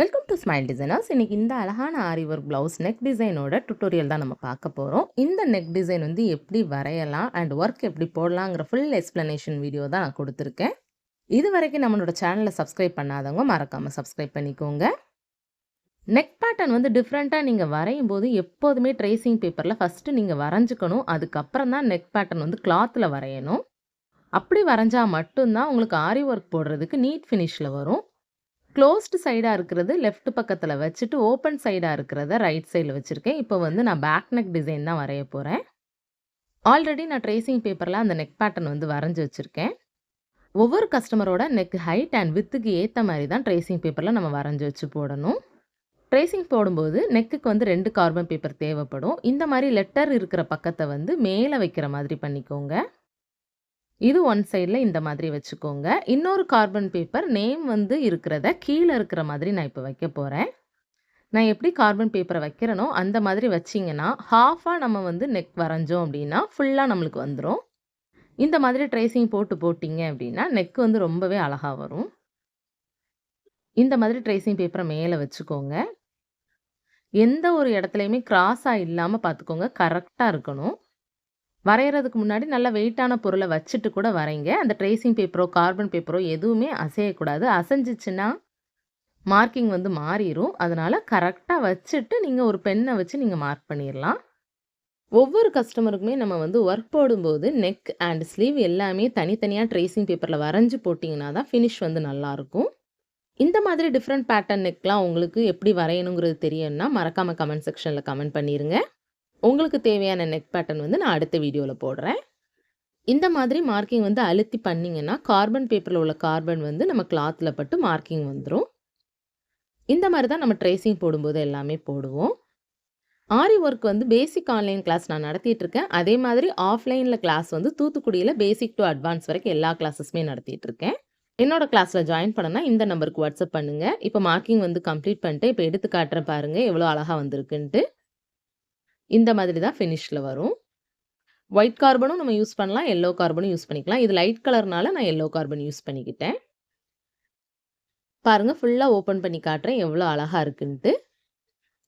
Welcome to smile designers. இன்னைக்கு இந்த அழகான ஆரி ஒர்க் ப்ளவுஸ் நெக் டிசைனோட டுட்டோரியல் தான் நம்ம பார்க்க போகிறோம். இந்த நெக் டிசைன் வந்து எப்படி வரையலாம் அண்ட் ஒர்க் எப்படி போடலாங்கிற ஃபுல் எக்ஸ்ப்ளனேஷன் வீடியோ தான் நான் கொடுத்துருக்கேன். இது வரைக்கும் நம்மளோட சேனலை சப்ஸ்கிரைப் பண்ணாதவங்க மறக்காமல் சப்ஸ்கிரைப் பண்ணிக்கோங்க. நெக் பேட்டர்ன் வந்து டிஃப்ரெண்ட்டாக நீங்கள் வரையும் போது எப்போதுமே ட்ரேசிங் பேப்பரில் ஃபஸ்ட்டு நீங்கள் வரைஞ்சிக்கணும். அதுக்கப்புறம் தான் நெக் பேட்டர்ன் வந்து கிளாத்தில் வரையணும். அப்படி வரைஞ்சால் மட்டும்தான் உங்களுக்கு ஆரி ஒர்க் போடுறதுக்கு நீட் ஃபினிஷில் வரும். க்ளோஸ்டு சைடாக இருக்கிறது லெஃப்ட் பக்கத்தில் வச்சுட்டு ஓப்பன் சைடாக இருக்கிறத ரைட் சைடில் வச்சுருக்கேன். இப்போ வந்து நான் பேக் நெக் டிசைன் தான் வரைய போகிறேன். ஆல்ரெடி நான் ட்ரேசிங் பேப்பரில் அந்த நெக் பேட்டர்ன் வந்து வரைஞ்சி வச்சுருக்கேன். ஒவ்வொரு கஸ்டமரோட நெக் ஹைட் அண்ட் வித்துக்கு ஏற்ற மாதிரி தான் ட்ரேசிங் பேப்பரில் நம்ம வரைஞ்சி வச்சு போடணும். ட்ரேசிங் போடும்போது நெக்குக்கு வந்து 2 கார்பன் பேப்பர் தேவைப்படும். இந்த மாதிரி லெட்டர் இருக்கிற பக்கத்தை வந்து மேலே வைக்கிற மாதிரி பண்ணிக்கோங்க. இது ஒன் சைடில் இந்த மாதிரி வச்சுக்கோங்க. இன்னொரு கார்பன் பேப்பர் நேம் வந்து இருக்கிறத கீழே இருக்கிற மாதிரி நான் இப்போ வைக்க போகிறேன். நான் எப்படி கார்பன் பேப்பரை வைக்கிறேனோ அந்த மாதிரி வச்சிங்கன்னா ஹாஃபாக நம்ம வந்து நெக் வரைஞ்சோம் அப்படின்னா ஃபுல்லாக நம்மளுக்கு வந்துடும். இந்த மாதிரி ட்ரேசிங் போட்டிங்க அப்படின்னா நெக் வந்து ரொம்பவே அழகாக வரும். இந்த மாதிரி ட்ரேசிங் பேப்பரை மேலே வச்சுக்கோங்க. எந்த ஒரு இடத்துலையுமே கிராஸாக இல்லாமல் பார்த்துக்கோங்க. கரெக்டாக இருக்கணும். வரைகிறதுக்கு முன்னாடி நல்ல வெயிட்டான பொருளை வச்சுட்டு கூட வரைங்க. அந்த ட்ரேசிங் பேப்பரோ கார்பன் பேப்பரோ எதுவுமே அசையக்கூடாது. அசைஞ்சிச்சுன்னா மார்க்கிங் வந்து மாறிடும். அதனால் கரெக்டாக வச்சுட்டு நீங்கள் ஒரு பென்னை வச்சு நீங்கள் மார்க் பண்ணிடலாம். ஒவ்வொரு கஸ்டமருக்குமே நம்ம வந்து ஒர்க் போடும்போது நெக் அண்ட் ஸ்லீவ் எல்லாமே தனித்தனியாக ட்ரேசிங் பேப்பரில் வரைஞ்சி போட்டிங்கன்னா தான் ஃபினிஷ் வந்து நல்லாயிருக்கும். இந்த மாதிரி டிஃப்ரெண்ட் பேட்டர்ன் நெக்லாம் உங்களுக்கு எப்படி வரையணுங்கிறது தெரியும்னா மறக்காமல் கமெண்ட் செக்ஷனில் கமெண்ட் பண்ணிடுங்க. உங்களுக்கு தேவையான நெக் பேட்டர்ன் வந்து நான் அடுத்த வீடியோவில் போடுறேன். இந்த மாதிரி மார்க்கிங் வந்து அழுத்தி பண்ணிங்கன்னா கார்பன் பேப்பரில் உள்ள கார்பன் வந்து நம்ம கிளாத்தில் பட்டு மார்க்கிங் வந்துடும். இந்த மாதிரி தான் நம்ம ட்ரேசிங் போடும்போது எல்லாமே போடுவோம். ஆரி ஒர்க் வந்து பேசிக் ஆன்லைன் கிளாஸ் நான் நடத்திட்டு இருக்கேன். அதே மாதிரி ஆஃப்லைனில் கிளாஸ் வந்து தூத்துக்குடியில் பேசிக் டு அட்வான்ஸ் வரைக்கும் எல்லா கிளாஸஸுமே நடத்திட்டு இருக்கேன். என்னோட கிளாஸில் ஜாயின் பண்ணனா இந்த நம்பருக்கு வாட்ஸ்அப் பண்ணுங்கள். இப்போ மார்க்கிங் வந்து கம்ப்ளீட் பண்ணிட்டு இப்போ எடுத்து காட்டுறேன் பாருங்கள் எவ்வளோ அழகாக வந்திருக்குன்ட்டு. இந்த மாதிரி தான் ஃபினிஷில் வரும். ஒயிட் கார்பனும் நம்ம யூஸ் பண்ணலாம், எல்லோ கார்பனும் யூஸ் பண்ணிக்கலாம். இது லைட் கலர்னால நான் எல்லோ கார்பன் யூஸ் பண்ணிக்கிட்டேன். பாருங்கள் ஃபுல்லாக ஓப்பன் பண்ணி காட்டுறேன் எவ்வளோ அழகாக இருக்குன்ட்டு.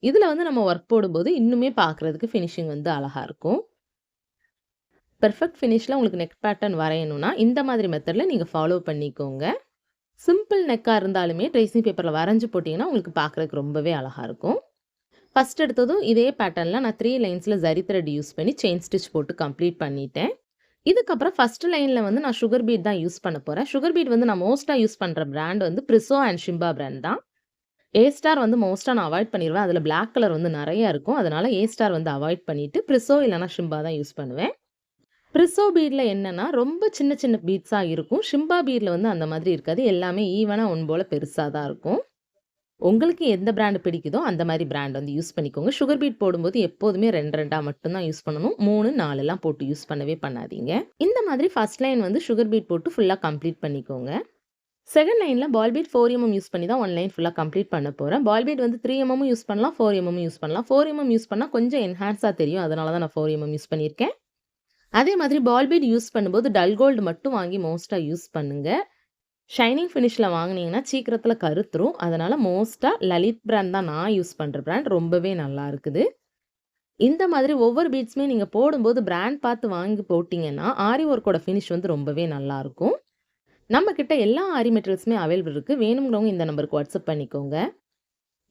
இதில் வந்து நம்ம ஒர்க் போடும்போது இன்னுமே பார்க்குறதுக்கு ஃபினிஷிங் வந்து அழகாக இருக்கும். பெர்ஃபெக்ட் ஃபினிஷில் உங்களுக்கு நெக் பேட்டர்ன் வரையணும்னா இந்த மாதிரி மெத்தடில் நீங்கள் ஃபாலோ பண்ணிக்கோங்க. சிம்பிள் நெக்காக இருந்தாலுமே ட்ரேசிங் பேப்பரில் வரைஞ்சி போட்டிங்கன்னா உங்களுக்கு பார்க்குறதுக்கு ரொம்பவே அழகாக இருக்கும். ஃபஸ்ட் எடுத்ததும் இதே பேட்டர்னில் நான் 3 லைன்ஸில் ஜரி த்ரெட் யூஸ் பண்ணி செயின் ஸ்டிச் போட்டு கம்ப்ளீட் பண்ணிட்டேன். இதுக்கப்புறம் ஃபஸ்ட் லைனில் வந்து நான் சுகர் பீட் தான் யூஸ் பண்ண போகிறேன். சுகர் பீட் வந்து நான் மோஸ்ட்டாக யூஸ் பண்ணுற பிராண்ட் வந்து பிரிசோ அண்ட் ஷிம்பா பிராண்ட் தான். ஏ ஸ்டார் வந்து மோஸ்ட்டாக நான் அவாய்ட் பண்ணிடுவேன். அதில் பிளாக் கலர் வந்து நிறையா இருக்கும். அதனால் ஏ ஸ்டார் வந்து அவாய்ட் பண்ணிவிட்டு பிரிசோ இல்லைனா ஷிம்பா தான் யூஸ் பண்ணுவேன். பிரிசோ பீடில் என்னென்னா ரொம்ப சின்ன சின்ன பீட்ஸாக இருக்கும். ஷிம்பா பீடில் வந்து அந்த மாதிரி இருக்காது. எல்லாமே ஈவனாக ஒன் போல் பெருசாக தான் இருக்கும். உங்களுக்கு எந்த பிராண்டு பிடிக்குதோ அந்த மாதிரி பிராண்ட் வந்து யூஸ் பண்ணிக்கோங்க. சுகர் பீட் போடும்போது எப்போதுமே 2 மட்டும்தான் யூஸ் பண்ணணும். 3, 4லாம் போட்டு யூஸ் பண்ணவே பண்ணாதீங்க. இந்த மாதிரி ஃபர்ஸ்ட் லைன் வந்து சுகர் பீட் போட்டு ஃபுல்லாக கம்ப்ளீட் பண்ணிக்கோங்க. செகண்ட் லைனில் பால் பீட் 4mm யூஸ் பண்ணி தான் 1 லைன் ஃபுல்லாக கம்ப்ளீட் பண்ண போகிறேன். பால் பீட் வந்து 3mm யூஸ் பண்ணலாம், 4mm யூஸ் பண்ணலாம். 4mm யூஸ் பண்ணால் கொஞ்சம் என்ஹான்ஸாக தெரியும். அதனால தான் நான் 4mm யூஸ் பண்ணியிருக்கேன். அதே மாதிரி பால் பீட் யூஸ் பண்ணும்போது டல் கோல்டு மட்டும் வாங்கி மோஸ்ட்டாக யூஸ் பண்ணுங்கள். ஷைனிங் ஃபினிஷில் வாங்கினீங்கன்னா சீக்கிரத்தில் கருத்துரும். அதனால் மோஸ்ட்டாக லலித் பிராண்ட் தான் நான் யூஸ் பண்ணுற பிராண்ட். ரொம்பவே நல்லா இருக்குது. இந்த மாதிரி ஒவ்வொரு பீட்ஸுமே நீங்கள் போடும்போது பிராண்ட் பார்த்து வாங்கி போட்டிங்கன்னா ஆரி ஒர்க்கோட ஃபினிஷ் வந்து ரொம்பவே நல்லாயிருக்கும். நம்மக்கிட்ட எல்லா ஆரி மெட்டீரியல்ஸுமே அவைலபிள் இருக்குது. வேணுங்கிறவங்க இந்த நம்பருக்கு வாட்ஸ்அப் பண்ணிக்கோங்க.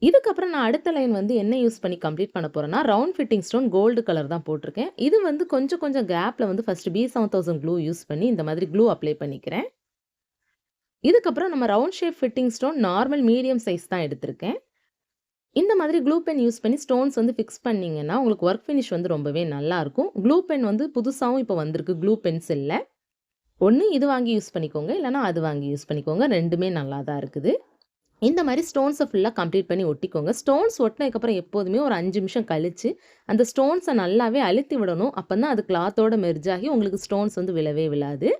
இதுக்கப்புறம் நான் அடுத்த லைன் வந்து என்ன யூஸ் பண்ணி கம்ப்ளீட் பண்ண போகிறேன்னா round fitting stone gold colour தான் போட்டிருக்கேன். இது வந்து கொஞ்சம் கேப்பில் வந்து ஃபஸ்ட்டு B7000 க்ளூ யூஸ் பண்ணி இந்த மாதிரி க்ளூ அப்ளை பண்ணிக்கிறேன். இதுக்கப்புறம் நம்ம round shape fitting stone normal medium size தான் எடுத்திருக்கேன். இந்த மாதிரி க்ளூ பென் யூஸ் பண்ணி ஸ்டோன்ஸ் வந்து ஃபிக்ஸ் பண்ணிங்கன்னா உங்களுக்கு ஒர்க் ஃபினிஷ் வந்து ரொம்பவே நல்லாயிருக்கும். க்ளூ பென் வந்து புதுசாகவும் இப்போ வந்திருக்கு க்ளூ பென்சிலில். ஒன்று இது வாங்கி யூஸ் பண்ணிக்கோங்க, இல்லைனா அது வாங்கி யூஸ் பண்ணிக்கோங்க. ரெண்டுமே நல்லா தான் இருக்குது. இந்த மாதிரி ஸ்டோன்ஸை ஃபுல்லாக கம்ப்ளீட் பண்ணி ஒட்டிக்கோங்க. ஸ்டோன்ஸ் ஒட்டினதுக்கப்புறம் எப்போதுமே ஒரு 5 நிமிஷம் கழித்து அந்த ஸ்டோன்ஸை நல்லாவே அழுத்தி விடணும். அப்போ தான் அது கிளாத்தோட மெர்ஜ் ஆகி உங்களுக்கு ஸ்டோன்ஸ் வந்து விழவே விழாது.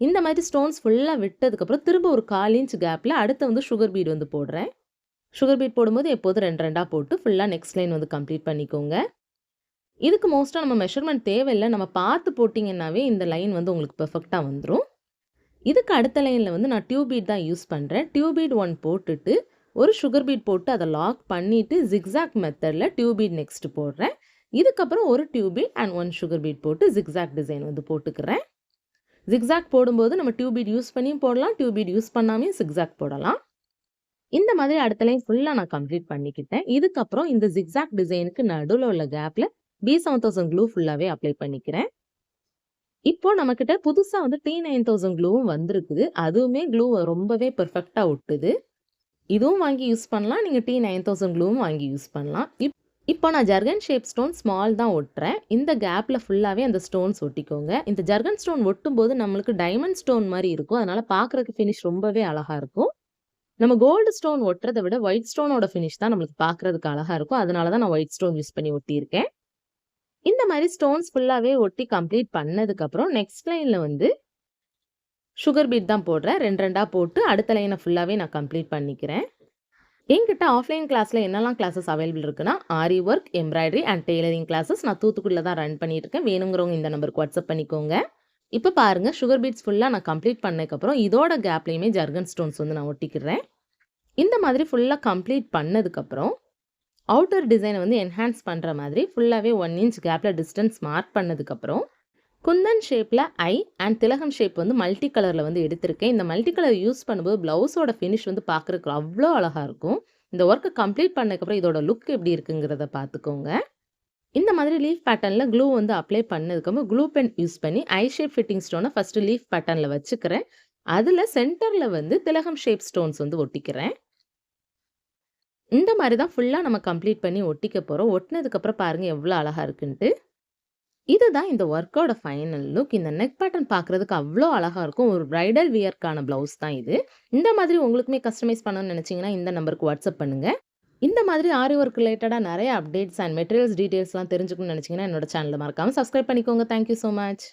இந்த மாதிரி ஸ்டோன்ஸ் ஃபுல்லாக விட்டதுக்கப்புறம் திரும்ப ஒரு 1/4 இன்ச் கேப்பில் அடுத்து வந்து சுகர் பீட் வந்து போடுறேன். சுகர் பீட் போடும்போது எப்போதும் 2 போட்டு ஃபுல்லாக நெக்ஸ்ட் லைன் வந்து கம்ப்ளீட் பண்ணிக்கோங்க. இதுக்கு மோஸ்ட்டாக நம்ம மெஷர்மெண்ட் தேவையில்லை. நம்ம பார்த்து போட்டிங்கன்னாவே இந்த லைன் வந்து உங்களுக்கு பெர்ஃபெக்டாக வந்துடும். இதுக்கு அடுத்த லைனில் வந்து நான் டியூப் பீட் தான் யூஸ் பண்ணுறேன். டியூப் பீட் 1 போட்டுட்டு ஒரு சுகர் பீட் போட்டு அத லாக் பண்ணிட்டு ஜிக்ஸாக் மெத்தட்ல டியூப் பீட் நெக்ஸ்ட் போடுறேன். இதுக்கப்புறம் ஒரு tube beat and 1 sugar beat போட்டு ஜிக்ஸாக் டிசைன் வந்து போட்டுக்கிறேன். ஜிக்ஸாக் போடும்போது நம்ம டியூப் பீட் யூஸ் பண்ணியும் போடலாம், டியூப் பீட் யூஸ் பண்ணாமயும் ஜிக்ஸாக் போடலாம். இந்த மாதிரி அடுத்த லைன் ஃபுல்லா நான் கம்ப்ளீட் பண்ணிக்கிட்டேன். இதுக்கப்புறம் இந்த ஜிக்ஸாக் டிசைனுக்கு நடுவுல உள்ள கேப்ல B7000 க்ளூ ஃபுல்லாவே அப்ளை பண்ணிக்கிறேன். இப்போ நம்மகிட்ட புதுசா வந்து T9000 க்ளூவும் வந்திருக்குது. அதுவுமே க்ளூ ரொம்பவே பெர்ஃபெக்ட்டா ஒட்டுது. இதுவும் வாங்கி யூஸ் பண்ணலாம். நீங்க T9000 க்ளூவும் வாங்கி யூஸ் பண்ணலாம். இப்போ நான் ஜர்கன் ஷேப் ஸ்டோன் ஸ்மால் தான் ஒட்டுறேன். இந்த கேப்ல ஃபுல்லாவே அந்த ஸ்டோன்ஸ் ஒட்டிக்கோங்க. இந்த ஜர்கன் ஸ்டோன் ஒட்டும்போது நம்மளுக்கு டைமண்ட் ஸ்டோன் மாரி இருக்கும். அதனால பார்க்கறதுக்கு ஃபினிஷ் ரொம்பவே அழகா இருக்கும். நம்ம கோல்டு ஸ்டோன் ஒட்டுறத விட ஒயிட் ஸ்டோனோட ஃபினிஷ் தான் நம்மளுக்கு பார்க்கறதுக்கு அழகா இருக்கும். அதனால தான் நான் ஒயிட் ஸ்டோன் யூஸ் பண்ணி ஒட்டியிருக்கேன். இந்த மாதிரி ஸ்டோன்ஸ் ஃபுல்லாவே ஒட்டி கம்ப்ளீட் பண்ணதுக்கப்புறம் நெக்ஸ்ட் லைன்ல வந்து சுகர் பீட் தான் போடுறேன். 2 2 போட்டு அடுத்த லைனை ஃபுல்லாவே நான் கம்ப்ளீட் பண்ணிக்கிறேன். என்கிட்ட ஆஃப்லைன் கிளாஸ்ல என்னெல்லாம் கிளாஸஸ் அவைலபிள் இருக்குன்னா, aari work, embroidery and tailoring classes நான் தூத்துக்குடியில தான் ரன் பண்ணிட்டு இருக்கேன். வேணுங்கிறவங்க இந்த நம்பருக்கு வாட்ஸ்அப் பண்ணிக்கோங்க. இப்போ பாருங்க சுகர் பீட்ஸ் ஃபுல்லா நான் கம்ப்ளீட் பண்ணதுக்கப்புறம் இதோட கேப்லயுமே ஜர்கன் ஸ்டோன்ஸ் வந்து நான் ஒட்டிக்கிறேன். இந்த மாதிரி ஃபுல்லா கம்ப்ளீட் பண்ணதுக்கப்புறம் அவுட்டர் டிசைனை வந்து என்ஹான்ஸ் பண்ற மாதிரி ஃபுல்லாவே 1 இன்ச் கேப்ல டிஸ்டன்ஸ் மார்க் பண்ணதுக்கப்புறம் குந்தன் ஷேப்ல ஐ அண்ட் திலகம் ஷேப் வந்து மல்டி கலர்ல வந்து எடுத்திருக்கேன். இந்த மல்டி கலர் யூஸ் பண்ணும்போது பிளவுஸோட ஃபினிஷ் வந்து பார்க்கறதுக்கு அவ்வளோ அழகா இருக்கும். இந்த ஒர்க்கை கம்ப்ளீட் பண்ணதுக்கப்புறம் இதோட லுக் எப்படி இருக்குங்கிறத பார்த்துக்கோங்க. இந்த மாதிரி லீஃப் பேட்டர்ன்ல க்ளூ வந்து அப்ளை பண்ணதுக்கப்புறம் க்ளூ பென் யூஸ் பண்ணி ஐ ஷேப் ஃபிட்டிங் ஸ்டோனை ஃபர்ஸ்ட் லீஃப் பேட்டர்ன்ல வச்சுக்கிறேன். அதுல சென்டர்ல வந்து திலகம் ஷேப் ஸ்டோன்ஸ் வந்து ஒட்டிக்கிறேன். இந்த மாதிரி தான் ஃபுல்லா நம்ம கம்ப்ளீட் பண்ணி ஒட்டிக்க போறோம். ஒட்டினதுக்கப்புறம் பாருங்க எவ்வளோ அழகா இருக்குன்ட்டு. இதுதான் இந்த ஒர்க்கோட ஃபைனல் லுக். இந்த நெக் பேட்டர்ன் பார்க்கறதுக்கு அவ்வளோ அழகா இருக்கும். ஒரு பிரைடல் வியர்க்கான பிளவுஸ் தான் இது. இந்த மாதிரி உங்களுக்குமே கஸ்டமைஸ் பண்ணணும்னு நினைச்சீங்கன்னா இந்த நம்பருக்கு வாட்ஸ்அப் பண்ணுங்க. இந்த மாதிரி ஆரி ஒர்க் ரிலேட்டடா நிறைய அப்டேட்ஸ் அண்ட் மெட்டீரியல்ஸ் டீடைல்ஸ்லாம் தெரிஞ்சுக்கணும்னு நினைச்சீங்கன்னா என்னோட சேனலை மறக்காம சப்ஸ்கிரைப் பண்ணிக்கோங்க. Thank you so much.